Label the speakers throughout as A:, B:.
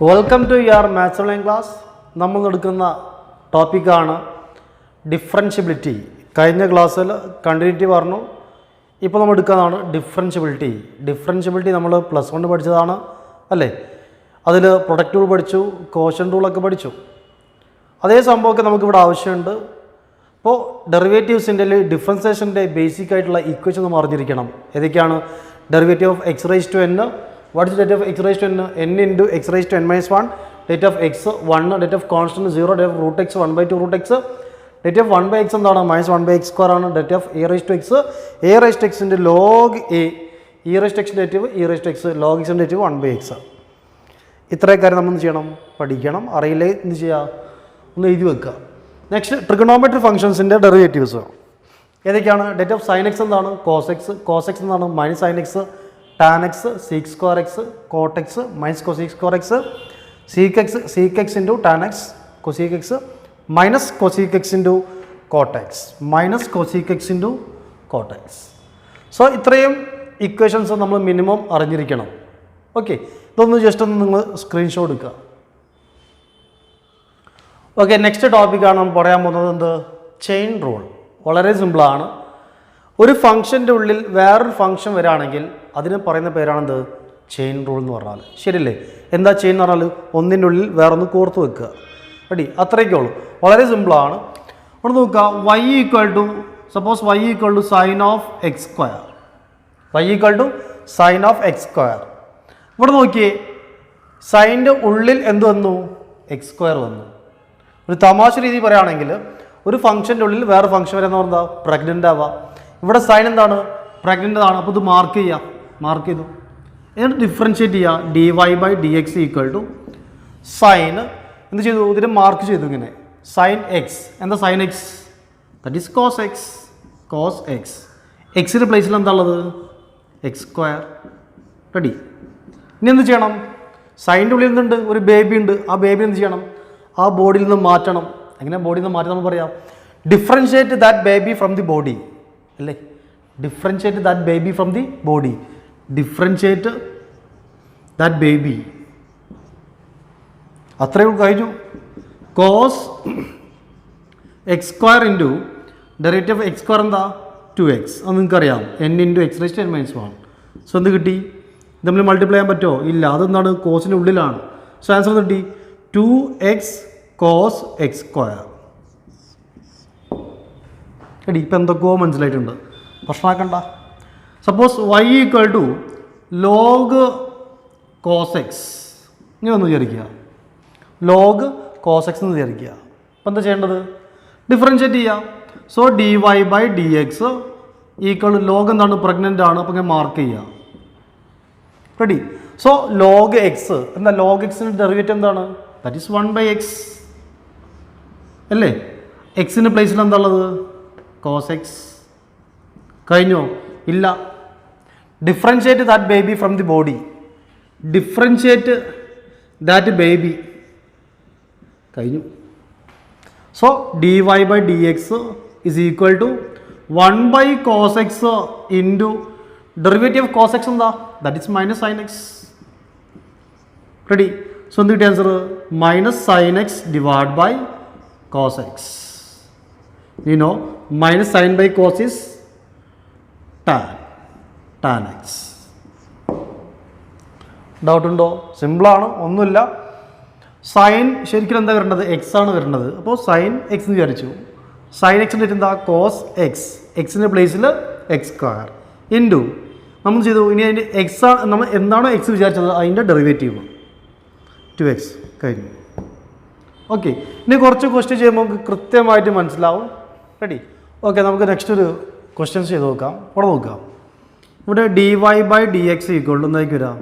A: Welcome to your maths online class. നമ്മൾ എടുക്കുന്ന ടോപ്പിക്കാണ് ഡിഫറൻഷ്യബിലിറ്റി. കഴിഞ്ഞ ക്ലാസ്സിൽ കണ്ടിന്യൂറ്റി പറഞ്ഞു. ഇപ്പോൾ നമ്മൾ എടുക്കുന്നതാണ് ഡിഫറൻഷ്യബിലിറ്റി. ഡിഫറൻഷ്യബിലിറ്റി നമ്മൾ +1 പഠിച്ചതാണ് അല്ലേ? അതിൽ പ്രൊഡക്റ്റ് റൂൾ പഠിച്ചു, കോഷ്യൻ റൂളൊക്കെ പഠിച്ചു. അതേ സംഭവമൊക്കെ നമുക്കിവിടെ ആവശ്യമുണ്ട്. അപ്പോൾ ഡെറിവേറ്റീവ്സിൻ്റെ ഡിഫറൻസിയേഷൻ്റെ ബേസിക് ആയിട്ടുള്ള ഇക്വേഷൻ നമ്മൾ അറിഞ്ഞിരിക്കണം. ഏതൊക്കെയാണ്? Derivative of x raise to n. What is the date of x raised to n? N into x raised to n minus 1. Date of x 1, date of constant 0, date of root x 1 by 2 root x. Date of 1 by x എന്താണ്? minus 1 by x square ആണ്. Date of a raised to x. a raised to x ൻ്റെ log a. e raised to x dative e raised to x log x ൻ്റെ dative 1 by x. ഇത്രയും കാര്യം നമ്മൾ എന്ത് ചെയ്യണം? പഠിക്കണം. അറിയില്ലേ എന്ത് ചെയ്യുക? ഒന്ന് എഴുതി വെക്കുക. നെക്സ്റ്റ് ട്രിഗണോമെട്രി ഫംഗ്ഷൻസിൻ്റെ ഡെറിവേറ്റീവ്സ് ഏതൊക്കെയാണ്? ഡേറ്റ് ഓഫ് സൈൻ എക്സ് എന്താണ്? Cos x. കോസ് എക്സ് എന്താണ്? Minus sign x. tan x, sec square x, cot x, minus cosec square x, sec x into tan x, cosec x, minus cosec x into cot x, minus cosec x into cot x. So ഇത്രയും equations നമ്മൾ minimum അറിഞ്ഞിരിക്കണം. Okay, ഇതൊന്ന് just ഒന്ന് നിങ്ങൾ screenshot എടുക്കുക. Okay, next ടോപ്പിക്കാണ് നമ്മൾ പറയാൻ പോകുന്നത്. എന്ത്? Chain rule. വളരെ സിമ്പിളാണ്. ഒരു ഫംഗ്ഷൻ്റെ ഉള്ളിൽ വേറൊരു ഫംഗ്ഷൻ വരികയാണെങ്കിൽ അതിന് പറയുന്ന പേരാണെന്ത്? ചെയിൻ റൂൾ എന്ന് പറഞ്ഞാൽ. ശരിയല്ലേ? എന്താ ചെയിൻ എന്ന് പറഞ്ഞാൽ ഒന്നിൻ്റെ ഉള്ളിൽ വേറൊന്ന് കോർത്ത് വെക്കുക. റെഡി? അത്രയൊക്കെ ഉള്ളൂ. വളരെ സിമ്പിളാണ്. ഇവിടെ നോക്കുക. y equal to suppose y equal to sin of x square. y equal to sin of x square. ഇവിടെ നോക്കിയേ, സൈൻ്റെ ഉള്ളിൽ എന്ത് വന്നു? എക്സ് സ്ക്വയർ വന്നു. ഒരു തമാശ രീതി പറയുകയാണെങ്കിൽ ഒരു ഫംഗ്ഷൻ്റെ ഉള്ളിൽ വേറെ ഫംഗ്ഷൻ വരെ എന്ന് പറഞ്ഞാൽ പ്രഗ്നൻ്റ് ആവാം. ഇവിടെ സൈൻ എന്താണ്? പ്രഗ്നൻ്റ് ആണ്. അപ്പോൾ ഇത് മാർക്ക് ചെയ്യാം. മാർക്ക് ചെയ്തു. എന്നിട്ട് ഡിഫറൻഷ്യേറ്റ് ചെയ്യുക. dy by d x equal to sine എന്ത് ചെയ്തു? ഇതിനെ മാർക്ക് ചെയ്തു ഇങ്ങനെ. Sine x. എന്താ sine x? That is cos x. Cos x. എക്സിൻ്റെ പ്ലേസിൽ എന്താ ഉള്ളത്? X square. റെഡി? ഇനി എന്ത് ചെയ്യണം? സൈൻ്റെ ഉള്ളിൽ നിന്നുണ്ട് ഒരു ബേബി ഉണ്ട്. ആ ബേബി എന്ത് ചെയ്യണം? ആ ബോഡിയിൽ നിന്ന് മാറ്റണം. എങ്ങനെ ബോഡിയിൽ നിന്ന് മാറ്റി? നമ്മൾ പറയാം differentiate that baby from the body അല്ലേ? Differentiate that baby from the body. Differentiate that baby. അത്രയും കഴിഞ്ഞു. Cos x square into derivative of x square എന്താ? 2x. അത് നിങ്ങൾക്കറിയാം. n into x raise to n minus 1. So എന്ത് കിട്ടി? ഇത് നമ്മൾ മൾട്ടിപ്ലൈ ചെയ്യാൻ പറ്റുമോ? ഇല്ല. അതെന്താണ്? കോസിൻ്റെ ഉള്ളിലാണ്. സോ ആൻസർ കിട്ടി 2x കോസ് എക്സ് സ്ക്വയർ. എടി ഇപ്പം എന്തൊക്കെയോ മനസ്സിലായിട്ടുണ്ട്. പ്രശ്നമാക്കണ്ട. Suppose y equal to log cos x ഇങ്ങനെ ഒന്ന് വിചാരിക്കുക. ലോഗ് കോസ് എക്സ് എന്ന് വിചാരിക്കുക. അപ്പം എന്താ ചെയ്യേണ്ടത്? ഡിഫറൻഷ്യേറ്റ് ചെയ്യുക. So dy by d x equal log എന്താണ്? പ്രഗ്നൻ്റ് ആണ്. അപ്പം ഇങ്ങനെ മാർക്ക് ചെയ്യുക. റെഡി? സോ ലോഗ് എക്സ് എന്താ? ലോഗ് എക്സിൻ്റെ ഡെറിവേറ്റീവ് എന്താണ്? ദാറ്റ് ഈസ് 1 ബൈ എക്സ് അല്ലേ? എക്സിൻ്റെ പ്ലേസിൽ എന്താ ഉള്ളത്? Cos x. കഴിഞ്ഞോ? ഇല്ല. Differentiate that baby from the body. Differentiate that baby. കഴിഞ്ഞു. So dy by d x is equal to 1 by cos x into derivative of cos x എന്താ? That is minus sign x. Ready? So എന്ത് കിട്ടിയ answer? Minus sign x divide by cos x. You know, minus sin by cos is tan x. Doubt ഉണ്ടോ? സിമ്പിളാണ്, ഒന്നുമില്ല. Sign ശരിക്കും എന്താ വരേണ്ടത്? X ആണ് വരേണ്ടത്. അപ്പോൾ സൈൻ എക്സ് എന്ന് വിചാരിച്ചു. സൈൻ എക്സിൻ്റെ എന്താ? Cos x. എക്സിൻ്റെ പ്ലേസിൽ എക്സ് സ്ക്വയർ ഇൻറ്റു നമ്മൾ ചെയ്തു. ഇനി അതിൻ്റെ എക്സ് ആണ് നമ്മൾ എന്താണോ എക്സ് വിചാരിച്ചത് അതിൻ്റെ ഡെറിവേറ്റീവ് 2x. കഴിഞ്ഞു. ഓക്കെ, ഇനി കുറച്ച് ക്വസ്റ്റ്യൻ ചെയ്യുമ്പോൾ നമുക്ക് കൃത്യമായിട്ട് മനസ്സിലാവും. റെഡി? ഓക്കെ, നമുക്ക് നെക്സ്റ്റ് ഒരു ക്വസ്റ്റ്യൻസ് ചെയ്ത് നോക്കാം. ഇവിടെ നോക്കാം. ഇവിടെ dy by d x equal to എന്തായിരിക്കും വരാം?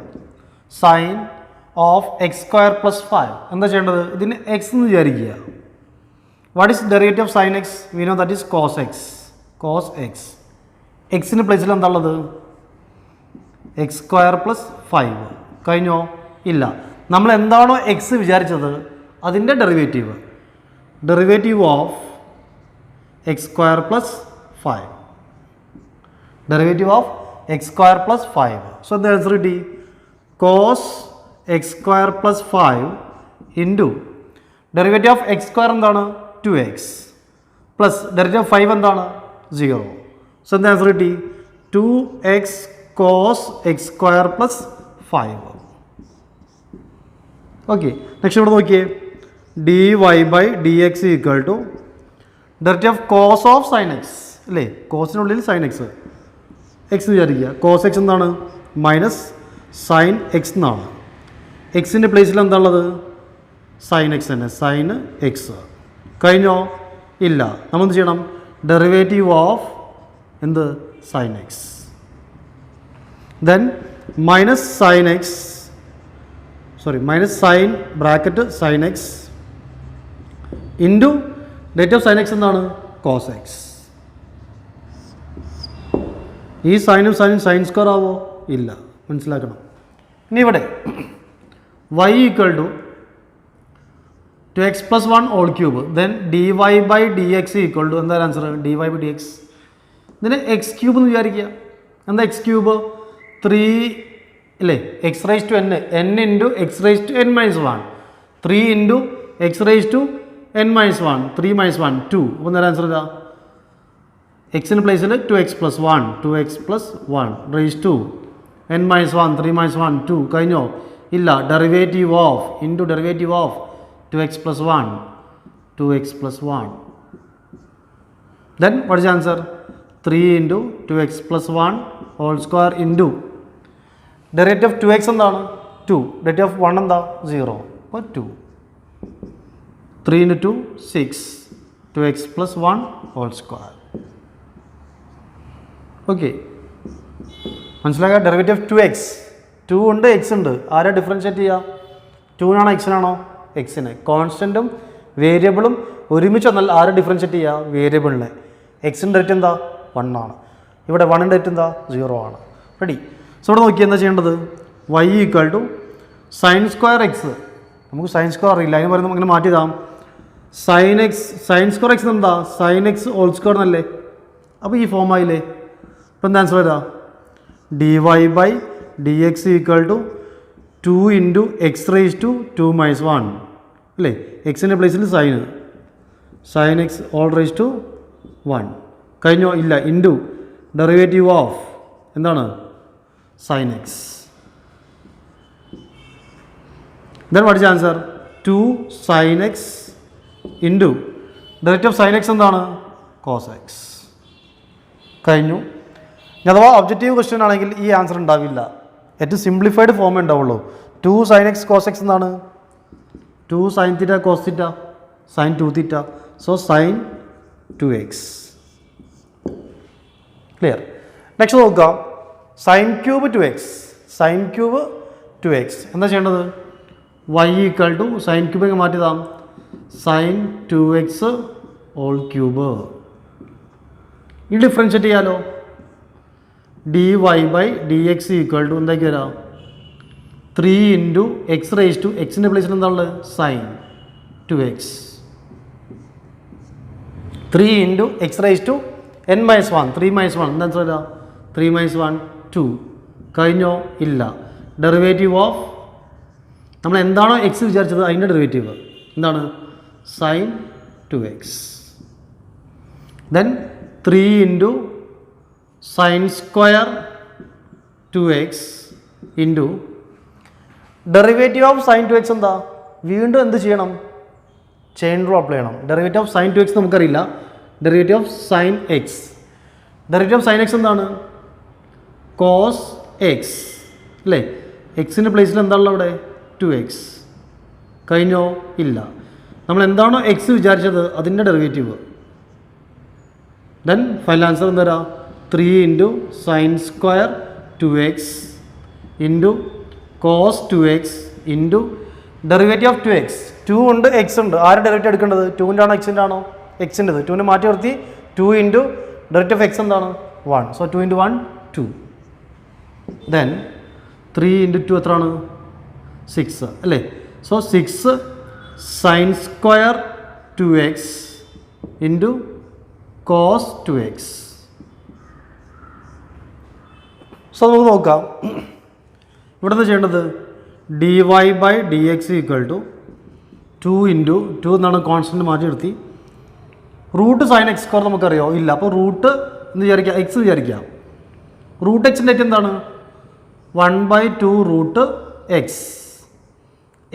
A: Sin of x square plus 5. എന്താ ചെയ്യേണ്ടത്? ഇതിന് എക്സ് എന്ന് വിചാരിക്കുക. What is derivative of sign x? We know that is cos x. Cos x. എക്സിൻ്റെ പ്ലേസിൽ എന്താ ഉള്ളത്? X square plus 5. കഴിഞ്ഞോ? ഇല്ല. നമ്മൾ എന്താണോ എക്സ് വിചാരിച്ചത് അതിൻ്റെ derivative. Derivative of x square plus 5. Derivative of x square plus 5. So the answer is cos x square plus 5 into derivative of x square എന്താണ് 2x പ്ലസ് ഡെറിവേറ്റീവ് ഓഫ് 5 എന്താണ് 0. So എന്താ answer കിട്ടി 2x cos x square plus 5. Okay, next ഇവിടെ നോക്കിയേ dy by d x equal to derivative of cos of sign x അല്ലേ, കോസിനുള്ളിൽ sin x x വിചാരിക്കുക. Cos x എന്താണ് മൈനസ് സൈൻ എക്സ് എന്നാണ്. എക്സിൻ്റെ പ്ലേസിൽ എന്താണുള്ളത് സൈൻ എക്സ് തന്നെ, സൈൻ എക്സ്. കഴിഞ്ഞോ ഇല്ല, നമ്മൾ എന്ത് ചെയ്യണം ഡെറിവേറ്റീവ് ഓഫ് എന്ത് sin x, then minus sign x minus sin bracket sin x into date of sign x എന്താണ് കോസ് എക്സ്. ഈ സൈനും സൈൻ സ്ക്വയർ ആവോ ഇല്ല, മനസ്സിലാക്കണം. ഇനി ഇവിടെ y equal to 2x plus 1 whole cube then dy by d x equal to എന്താ answer dy by d x. ഇതിന് എക്സ് ക്യൂബ് എന്ന് വിചാരിക്കുക. എന്താ എക്സ് ക്യൂബ് 3 അല്ലേ, x raise to n into x raise to n minus 1 3 into x raise to n minus 1 3 minus 1 2. അപ്പോൾ എന്താ answer ഇതാ എക്സിന് പ്ലേസിൽ 2x plus 1 2x plus 1 rice to n minus 1 3 minus 1 2. കഴിഞ്ഞോ ഇല്ല, derivative of into derivative of 2x plus 1 2x plus 1 then what is answer 3 into 2x plus 1 whole square into derivative of 2x എന്താണ് 2, derivative of 1 എന്താ 0, അപ്പോൾ 2 3 into 2 6 2x plus 1 whole square. Okay, മനസ്സിലാക്കുക. Derivative of 2x 2 ഉണ്ട് X ഉണ്ട്, ആരാ differentiate ചെയ്യുക 2നാണോ എക്സിനാണോ എക്സിന്. കോൺസ്റ്റൻറ്റും വേരിയബിളും ഒരുമിച്ച് വന്നാൽ ആരെ ഡിഫറൻഷ്യേറ്റ് ചെയ്യുക വേരിയബിളിനെ. എക്സിൻ്റെ ഡേറ്റ് എന്താ 1 ആണ്, ഇവിടെ 1ൻ്റെ ഡേറ്റ് എന്താ 0 ആണ്. റെഡി. സോ ഇവിടെ നോക്കി എന്താ ചെയ്യേണ്ടത് y equal to sine square x. നമുക്ക് സൈൻ സ്ക്വയർ അറിയില്ല, അതിന് പറയുന്നത് അങ്ങനെ മാറ്റിയതാം sine x sine square x എന്താ സൈൻ എക്സ് ഹോൾ സ്ക്വയർ എന്നല്ലേ. അപ്പോൾ ഈ ഫോം ആയില്ലേ. ഇപ്പം എന്താ ആൻസർ വരാം dy by d x equal to 2 into x raise to 2 minus 1 അല്ലേ. എക്സിൻ്റെ പ്ലേസിൽ sin x all raise to 1. കഴിഞ്ഞോ ഇല്ല, ഇൻറ്റു ഡെറിവേറ്റീവ് ഓഫ് എന്താണ് sin x. Then what is answer 2 sign x into derivative of sign x എന്താണ് cos x. കഴിഞ്ഞു. അഥവാ objective question ആണെങ്കിൽ ഈ ആൻസർ ഉണ്ടാവില്ല, ഏറ്റവും സിംപ്ലിഫൈഡ് ഫോമേ ഉണ്ടാവുള്ളൂ. 2 സൈൻ എക്സ് കോസ് എക്സ് എന്താണ് 2 sine theta cos theta sine 2 theta, so sine 2x. Clear. Next നോക്കാം sine cube 2x sine cube 2x. എന്താ ചെയ്യേണ്ടത് y equal to sine cube മാറ്റിയതാം സൈൻ 2x ഹോൾ ക്യൂബ്. ഈ differentiate ചെയ്യാലോ dy by d x equal to എന്താക്കി വരാം 3 into x raise to എക്സിൻ്റെ പ്ലേസിൽ എന്താണുള്ളത് sin 2x 3 into x raise to n minus 1 3 minus 1 എന്താ ആൻസർ വരാം 3 മൈനസ് 1 2. കഴിഞ്ഞോ ഇല്ല, ഡെറിവേറ്റീവ് ഓഫ് നമ്മൾ എന്താണോ എക്സ് വിചാരിച്ചത് അതിൻ്റെ ഡെറിവേറ്റീവ് എന്താണ് sin 2x. Then 3 into sin square 2x into derivative of sin 2x എന്താ വീണ്ടും എന്ത് ചെയ്യണം ചെയിൻ റൂൾ അപ്ലൈ ചെയ്യണം. ഡെറിവേറ്റീവ് ഓഫ് സൈൻ 2x നമുക്കറിയില്ല, derivative of sign x. Derivative of sign x എന്താണ് കോസ് എക്സ് അല്ലേ. എക്സിൻ്റെ പ്ലേസിൽ എന്താണല്ലോ അവിടെ 2x. കഴിഞ്ഞോ ഇല്ല, നമ്മൾ എന്താണോ എക്സ് വിചാരിച്ചത് അതിൻ്റെ ഡെറിവേറ്റീവ്. ദെൻ ഫൈനൽ ആൻസർ എന്താ 3 into sin square 2x into cos 2x into derivative of 2x. 2 ഉണ്ട് എക്സ് ഉണ്ട്, ആരുടെ ഡെറിവേറ്റീവ് എടുക്കേണ്ടത് 2ൻ്റെ ആണോ എക്സിൻ്റെ ആണോ എക്സിൻ്റെത്. 2നെ മാറ്റി നിർത്തി 2 ഇൻറ്റു ഡെറിവേറ്റീവ് ഓഫ് എക്സ് എന്താണ് 1, സോ 2 ഇൻറ്റു 1 2. ദെൻ 3 ഇൻറ്റു 2 എത്രയാണ് 6 അല്ലേ. So 6 sine square 2x into cos 2x. So നമുക്ക് നോക്കാം ഇവിടെ എന്താ ചെയ്യേണ്ടത് d y by d x equal to 2 into 2 എന്നാണ് കോൺസ്റ്റൻറ്റ് മാറ്റി നിർത്തി റൂട്ട് സൈൻ എക്സ് സ്ക്വയർ നമുക്കറിയോ ഇല്ല. അപ്പോൾ റൂട്ട് എന്ന് വിചാരിക്കുക എക്സ് വിചാരിക്കാം. റൂട്ട് എക്സിൻ്റെ ഏറ്റവും എന്താണ് 1/2 റൂട്ട് എക്സ്.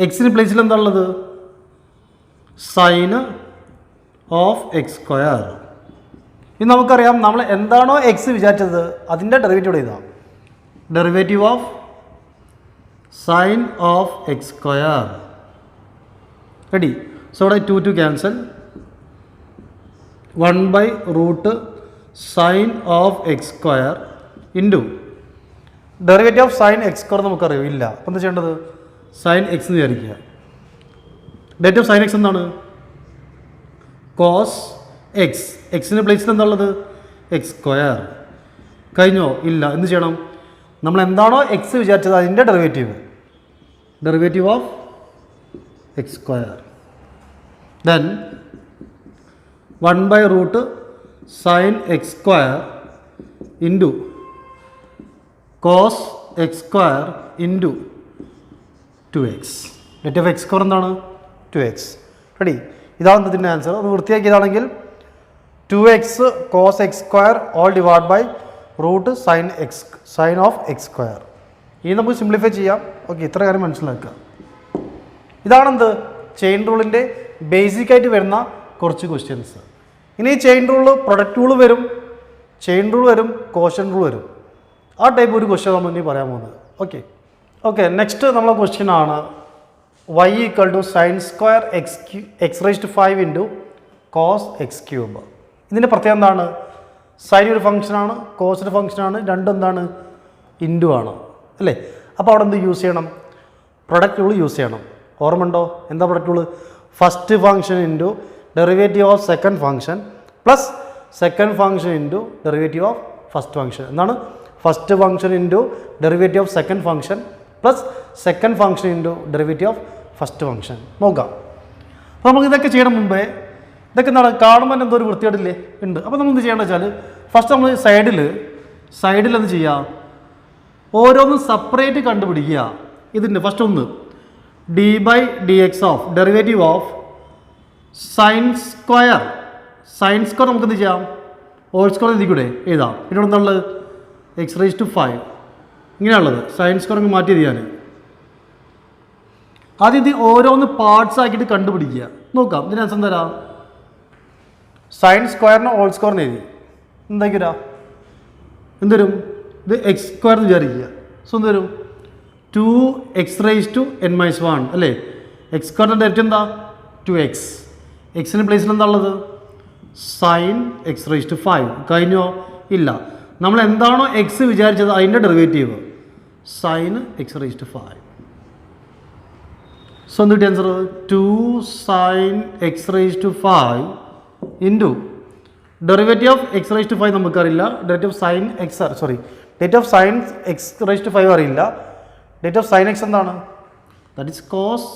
A: എക്സിന് പ്ലേസിൽ എന്താ ഉള്ളത് സൈന് ഓഫ് എക്സ് സ്ക്വയർ. ഇനി നമുക്കറിയാം നമ്മൾ എന്താണോ എക്സ് വിചാരിച്ചത് അതിൻ്റെ ഡെറിവേറ്റീവ് ഇതാണ് derivative of sine of x square. Ready? So ഇവിടെ 2 cancel 1/√ sine of x square into derivative of sign x square നമുക്കറിയാം ഇല്ല. അപ്പോൾ എന്താ ചെയ്യേണ്ടത് സൈൻ എക്സ് എന്ന് വിചാരിക്കുക. ഡെറിവേറ്റീവ് ഓഫ് സൈൻ എക്സ് എന്താണ് കോസ് എക്സ്. എക്സിൻ്റെ പ്ലേസിൽ എന്താ ഉള്ളത് എക്സ് സ്ക്വയർ. കഴിഞ്ഞോ ഇല്ല. എന്ത് ചെയ്യണം നമ്മൾ എന്താണോ എക്സ് വിചാരിച്ചത് അതിൻ്റെ derivative of x square. Then 1/√ sine x square into cos x square into 2x. Derivative of x square എന്താണ് 2x. റെഡി? ഇതാണ് ഇതിൻ്റെ ആൻസർ. അത് വൃത്തിയാക്കിയതാണെങ്കിൽ 2x cos x square all divide by root sine of x square. ഇനി നമുക്ക് simplify ചെയ്യാം. Okay, ഇത്ര കാര്യം മനസ്സിലാക്കുക. ഇതാണെന്ത് ചെയിൻ റൂളിൻ്റെ ബേസിക്കായിട്ട് വരുന്ന കുറച്ച് ക്വസ്റ്റ്യൻസ്. ഇനി ചെയിൻ റൂൾ പ്രൊഡക്റ്റ് റൂൾ വരും, ചെയിൻ റൂൾ വരും, കോഷ്യൻ റൂൾ വരും. ആ ടൈപ്പ് ഒരു ക്വസ്റ്റ്യൻ നമ്മൾ ഇനി പറയാൻ പോകുന്നത്. ഓക്കെ നെക്സ്റ്റ് നമ്മളെ ക്വസ്റ്റ്യൻ ആണ് y equal to sine square x raise to 5 into cos x cube. ഇതിൻ്റെ പ്രത്യേകം എന്താണ് സൈൻ ഒരു ഫംഗ്ഷനാണ്, കോസ് ഒരു ഫംഗ്ഷനാണ്, രണ്ടും എന്താണ് ഇൻറ്റു ആണ് അല്ലേ. അപ്പോൾ അവിടെ എന്ത് യൂസ് ചെയ്യണം പ്രൊഡക്റ്റ് റൂൾ യൂസ് ചെയ്യണം. ഓർമ്മ ഉണ്ടോ എന്താ product rule? First function into derivative of second function plus second function into derivative of first function. എന്താണ് first function into derivative of second function plus second function into derivative of first function. നോക്കാം. അപ്പോൾ നമുക്ക് ഇതൊക്കെ ചെയ്യണം മുമ്പേ ഇതൊക്കെ എന്താണ് കാണുമ്പോൾ എന്തോ ഒരു വൃത്തിയായിട്ടില്ലേ ഉണ്ട്. അപ്പോൾ നമ്മൾ എന്ത് ചെയ്യേണ്ടത് വെച്ചാൽ ഫസ്റ്റ് നമ്മൾ സൈഡിൽ എന്ത് ചെയ്യുക ഓരോന്നും സെപ്പറേറ്റ് കണ്ടുപിടിക്കുക. ഇതിൻ്റെ ഫസ്റ്റ് ഒന്ന് d by d x of derivative of sine square നമുക്ക് എന്ത് ചെയ്യാം ഹോൾ സ്ക്വയർ ഇതിക്കൂടെ എഴുതാം. പിന്നെ എന്തുള്ളത് എക്സ് റൈസ് ടു 5 ഇങ്ങനെയുള്ളത് സൈൻ സ്ക്വയർ മാറ്റി ചെയ്യാൻ. ആദ്യം ഇത് ഓരോന്ന് പാർട്സ് ആക്കിയിട്ട് കണ്ടുപിടിക്കുക. നോക്കാം ഇതിന് ആൻസർ എന്താ സൈൻ സ്ക്വയറിന് ഹോൾ സ്ക്വയറിന് എഴുതി എന്താക്കിരാ എന്തരും ഇത് എക്സ് സ്ക്വയർ എന്ന് വിചാരിക്കുക. So എന്തരും 2x raise to n-1 അല്ലേ. എക്സ് സ്ക്വയറിൻ്റെ ഡയറക്റ്റ് എന്താ 2x. എക്സിന് പ്ലേസിൽ എന്താ ഉള്ളത് സൈൻ എക്സ് റൈസ് ടു 5. കഴിഞ്ഞോ ഇല്ല. നമ്മൾ എന്താണോ എക്സ് വിചാരിച്ചത് അതിൻ്റെ derivative sine x raise to 5. So എന്ത് കിട്ടിയ answer 2 sign x raise to 5 into derivative of x raise to 5 നമുക്കറിയില്ല. Derivative of sign x date of sign x raise to 5 അറിയില്ല. ഡേറ്റ് ഓഫ് സൈൻ എക്സ് എന്താണ് that is cos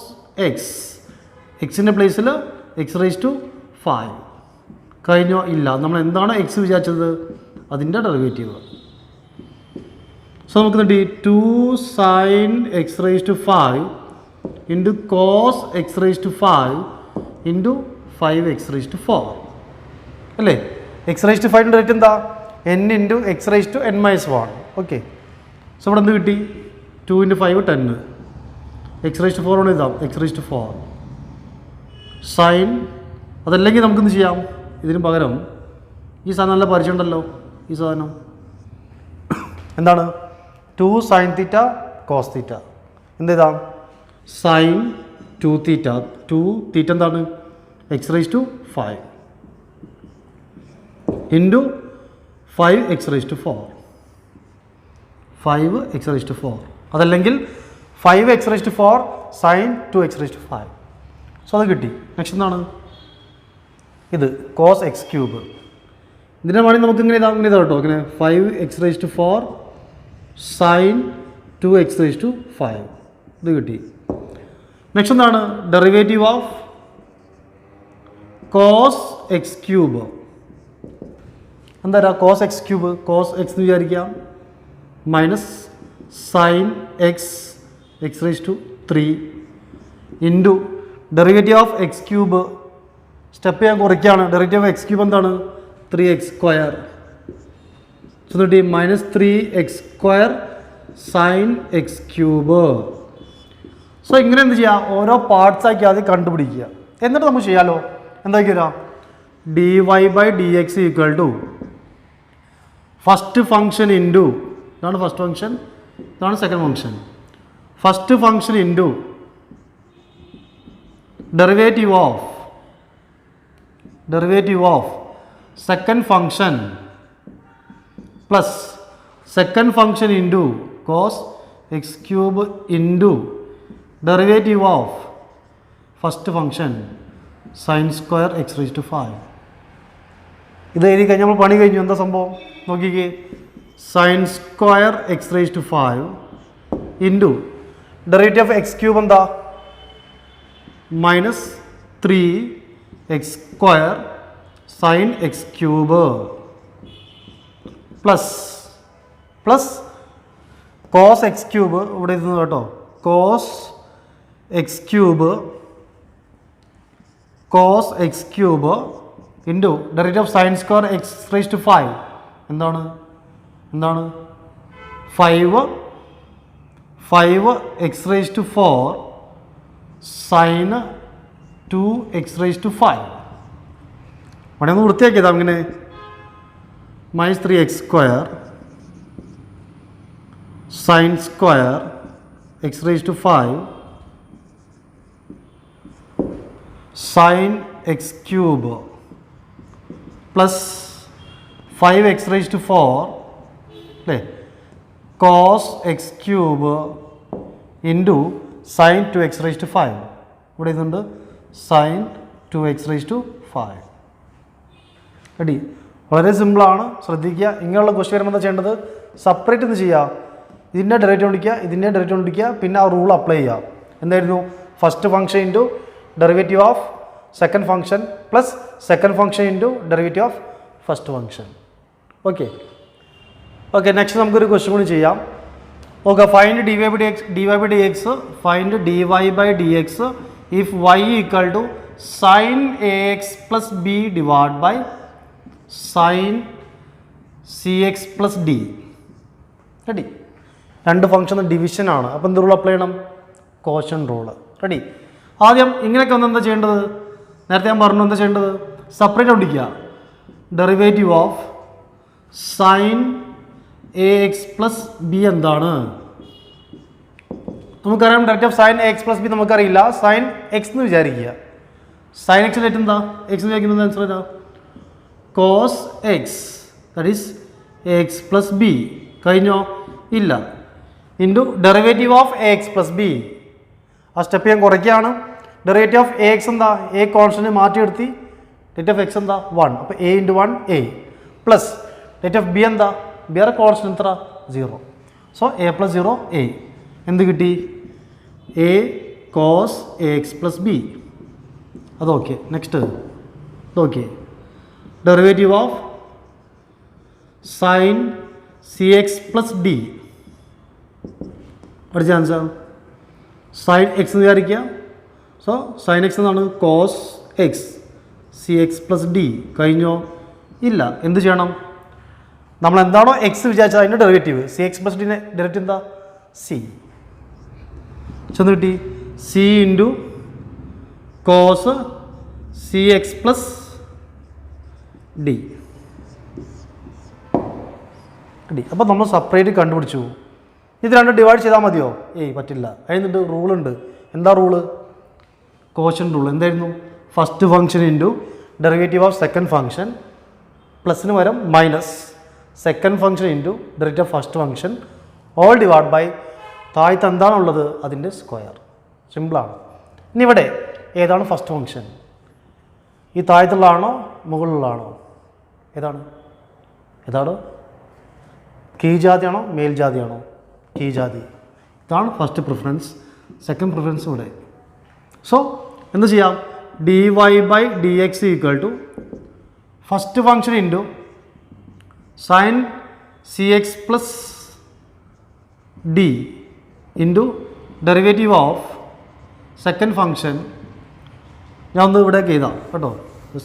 A: x. എക്സിൻ്റെ പ്ലേസിൽ X raise to 5. കഴിഞ്ഞോ ഇല്ല. നമ്മൾ എന്താണോ x വിചാരിച്ചത് അതിൻ്റെ ഡെറിവേറ്റീവ്. സോ നമുക്ക് കിട്ടി 2 sign x raise to 5 into cos x raise to 5 into 5x raise to 4 അല്ലേ. എക്സ് റൈസ് ടു 5 ഡയറക്റ്റ് എന്താ n into x raise to n-1. Okay. So ഇവിടെ എന്ത് കിട്ടി 2 ഇൻറ്റു 5 10. എക്സ് റൈസ് ടു 4 ആണ് എഴുതാം X raise to 4 sign. അതല്ലെങ്കിൽ നമുക്കെന്ത് ചെയ്യാം ഇതിന് പകരം ഈ സാധനം നല്ല പരിചയം ഉണ്ടല്ലോ. ഈ സാധനം എന്താണ് 2 സൈൻ തീറ്റ കോസ് തീറ്റ എന്ത് ചെയ്താം സൈൻ 2 തീറ്റ. 2 തീറ്റ എന്താണ് x raise to 5 into 5x raise to 4. 5x raise to 4 അതല്ലെങ്കിൽ 5x raise to 4 sine 2x raise to 5. So അത് കിട്ടി. നെക്സ്റ്റ് എന്താണ് ഇത് കോസ് എക്സ് ക്യൂബ്. ഇതിനെ വേണമെങ്കിൽ നമുക്ക് ഇങ്ങനെ ഇതാ കേട്ടോ ഇങ്ങനെ 5x raise to 4 sine 2x raise to 5 ഇത് കിട്ടി. നെക്സ്റ്റ് എന്താണ് derivative of cos x cube. എന്താ cos x cube cos x എന്ന് വിചാരിക്കാം minus sign x x raise to 3 into derivative of x cube. Step ഞാൻ കുറയ്ക്കുകയാണ്. ഡെറിവേറ്റീവ് ഓഫ് എക്സ് ക്യൂബ് എന്താണ്? 3x². So കിട്ടി -3x² sine x cube. So ഇങ്ങനെ എന്ത് ചെയ്യുക? ഓരോ പാർട്സ് ആക്കി ആദ്യം കണ്ടുപിടിക്കുക. എന്നിട്ട് നമുക്ക് ചെയ്യാമല്ലോ. എന്താക്കി വരാം? dy/dx equal to first function into, ഇതാണ് ഫസ്റ്റ് ഫംഗ്ഷൻ, ഇതാണ് second function. First function into derivative of second function plus second function into cos x cube into derivative of first function sin² x⁵. ഇത് എഴുതി കഴിഞ്ഞാൽ നമ്മൾ പണി കഴിഞ്ഞു. എന്താ സംഭവം നോക്കിക്കേ. sin² x⁵ into derivative of x cube എന്താ? -3x² sine x cube plus cos x cube ഇവിടെ ഇരുന്ന് കേട്ടോ. Cos x cube into derivative of sin² x⁵. എന്താണ് 5x⁴ സൈൻ 2x⁵. അവിടെ ഒന്ന് വൃത്തിയാക്കിയതാ അങ്ങനെ. -3x² sin² x⁵ sign x cube plus 5x⁴ അല്ലേ cos x cube into sine 2x⁵. ഇവിടെ ഇതുണ്ട് സൈൻ 2x⁵. റെഡി? വളരെ സിമ്പിളാണ്. ശ്രദ്ധിക്കുക. ഇങ്ങനെയുള്ള ക്വസ്റ്റ്യൻ വരുമ്പോൾ എന്താ ചെയ്യേണ്ടത്? സെപ്പറേറ്റ് ഒന്ന് ചെയ്യുക. ഇതിൻ്റെ ഡെറിവേറ്റീവ് കണ്ടുപിടിക്കുക, ഇതിൻ്റെ ഡെറിവേറ്റീവ് കണ്ടുപിടിക്കുക, പിന്നെ ആ റൂൾ അപ്ലൈ ചെയ്യുക. എന്തായിരുന്നു? First function into derivative of second function plus second function into derivative of first function. Okay, next നമുക്കൊരു ക്വസ്റ്റ്യൻ കൂടി ചെയ്യാം. Okay, find dy/dx find dy/dx if y equal to sine ax plus b divide by sine cx plus d. Ready? രണ്ട് function ഡിവിഷനാണ്. അപ്പോൾ എന്ത് rule apply ചെയ്യണം? Quotient rule. Ready? ആദ്യം ഇങ്ങനെയൊക്കെ ഒന്ന് എന്താ ചെയ്യേണ്ടത്? നേരത്തെ ഞാൻ പറഞ്ഞു എന്താ ചെയ്യേണ്ടത്? സെപ്പറേറ്റ് കണ്ടുപിടിക്കുക. Derivative of sign ax plus b എന്താണ്? നമുക്കറിയാം derivative of sign ax plus B നമുക്കറിയില്ല. സൈൻ എക്സ് എന്ന് വിചാരിക്കുക. സൈൻ എക്സിൻ്റെ റേറ്റ് എന്താ? എക്സ് വിചാരിക്കുന്നത് ആൻസർ ഏതാ? Cos x, that is x plus b. കഴിഞ്ഞോ? ഇല്ല. Into derivative of a x plus b. ആ സ്റ്റെപ്പ് ഞാൻ കുറയ്ക്കുകയാണ്. ഡെറിവേറ്റീവ് ഓഫ് എ എക്സ് എന്താ? എ കോൺസ്റ്റന്റ് മാറ്റിയെടുത്തി. ഡെറിവേറ്റീവ് ഓഫ് എക്സ് എന്താ? 1. അപ്പോൾ a into 1 a plus derivative of b എന്താ? ബി ആർ കോൺസ്റ്റന്റ് എത്ര? 0. So a plus 0 a. എന്ത് കിട്ടി? A cos a x plus b. അതോക്കെ. Next okay, derivative of sine c x plus d. അടുത്ത answer sine x എന്ന് വിചാരിക്കുക. So sine x എന്നാണ് cos x c x plus d. കഴിഞ്ഞോ? ഇല്ല. എന്ത് ചെയ്യണം? നമ്മൾ എന്താണോ എക്സ് വിചാരിച്ചത് അതിൻ്റെ ഡെറിവേറ്റീവ് സി എക്സ് പ്ലസ് ഡിൻ്റെ ഡെറിവേറ്റീവ് എന്താ? സി. ചെന്ന് കിട്ടി c into cos c x plus d. D. അപ്പോൾ നമ്മൾ സെപ്പറേറ്റ് കണ്ടുപിടിച്ചു. ഇത് രണ്ട് ഡിവൈഡ് ചെയ്താൽ മതിയോ? പറ്റില്ല. അതിനുണ്ട് റൂളുണ്ട്. എന്താ റൂള്? Quotient rule. എന്തായിരുന്നു? First function into derivative of second function പ്ലസിന് പകരം minus second function into derivative of first function all divide by താഴത്ത് എന്താണുള്ളത് അതിൻ്റെ സ്ക്വയർ. സിമ്പിളാണ്. ഇനി ഇവിടെ ഏതാണ് ഫസ്റ്റ് ഫംഗ്ഷൻ? ഈ താഴത്തുള്ളതാണോ മുകളിലുള്ളതാണോ? ഏതാണ്? കീഴ്ജാതിയാണോ മേൽജാതിയാണോ? കീഴ്ജാതി. ഇതാണ് ഫസ്റ്റ് പ്രിഫറൻസ്. സെക്കൻഡ് പ്രിഫറൻസ് ഇവിടെ. സോ എന്ത് ചെയ്യാം? dy/dx equal to first function into sine c x plus d into derivative of second function ഞാൻ ഒന്ന് ഇവിടേക്ക് എഴുതാം കേട്ടോ,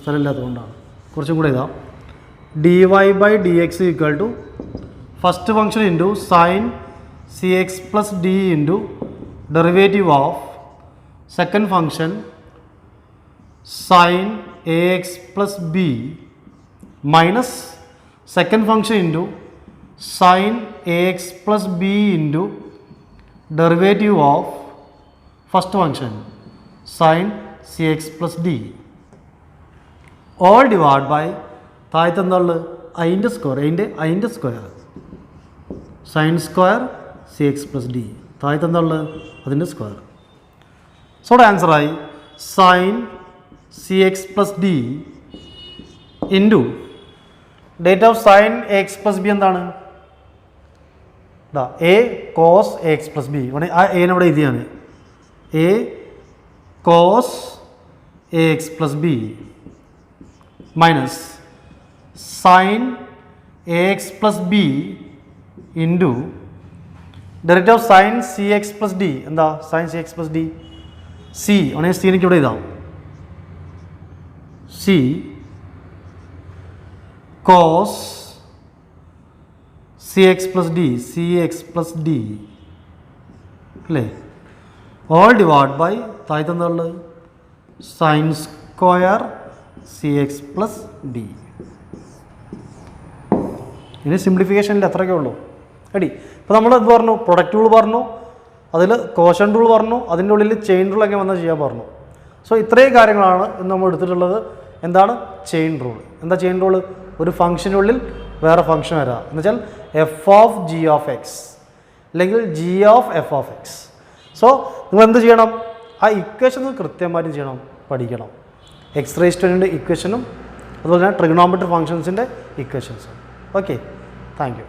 A: സ്ഥലമില്ലാത്തതുകൊണ്ടാണ്, കുറച്ചും കൂടെ എഴുതാം. dy by dx equal to first function into sine c x plus d into derivative of second function sine a x plus b minus second function into sine a x plus b into derivative of first function sine c x plus d all divide by താഴത്തെ എന്താണ് അതിൻ്റെ square, അതിൻ്റെ square sine square c x plus d, താഴത്തെ എന്താണ് അതിൻ്റെ square. So ഇവിടെ ആൻസറായി sine c x plus d into date of sine a x plus b എന്താണ്, a cos a x plus b, ഇവിടെ ആ എനവിടെ എഴുതിയാണ് a cos a x plus b minus sine a x plus b into derivative of sine c x plus d എന്താ sine c x plus d c ആണെങ്കിൽ c എനിക്ക് ഇവിടെ എഴുതാം c cos c x plus d c x plus d അല്ലേ, all divide by താഴത്തെ എന്താണ് sine square c x plus D. ഇനി സിംപ്ലിഫിക്കേഷനിൽ എത്രയൊക്കെ ഉള്ളൂ എടി. ഇപ്പോൾ നമ്മൾ എന്ത് പറഞ്ഞു, പ്രൊഡക്റ്റ് റൂൾ പറഞ്ഞു, അതിൽ കോഷൻ റൂൾ പറഞ്ഞു, അതിൻ്റെ ഉള്ളിൽ ചെയിൻ റൂളൊക്കെ വന്നാൽ ചെയ്യാൻ പറഞ്ഞു. സോ ഇത്രയും കാര്യങ്ങളാണ് ഇന്ന് നമ്മൾ എടുത്തിട്ടുള്ളത്. എന്താണ് ചെയിൻ റൂൾ? എന്താ ചെയിൻ റൂൾ? ഒരു ഫംഗ്ഷനുള്ളിൽ വേറെ ഫംഗ്ഷൻ വരാം എന്ന് വെച്ചാൽ f of g of x അല്ലെങ്കിൽ g of f of x. So നിങ്ങൾ എന്ത് ചെയ്യണം, ആ ഇക്വേഷൻ കൃത്യമായിട്ട് ചെയ്യണം, പഠിക്കണം. എക്സ് റേസ് ടു ൻ്റെ ഇക്വേഷനും അതുപോലെ തന്നെ ട്രിഗണോമെട്രി ഫംഗ്ഷൻസിൻ്റെ ഇക്വേഷൻസും. Okay, thank U.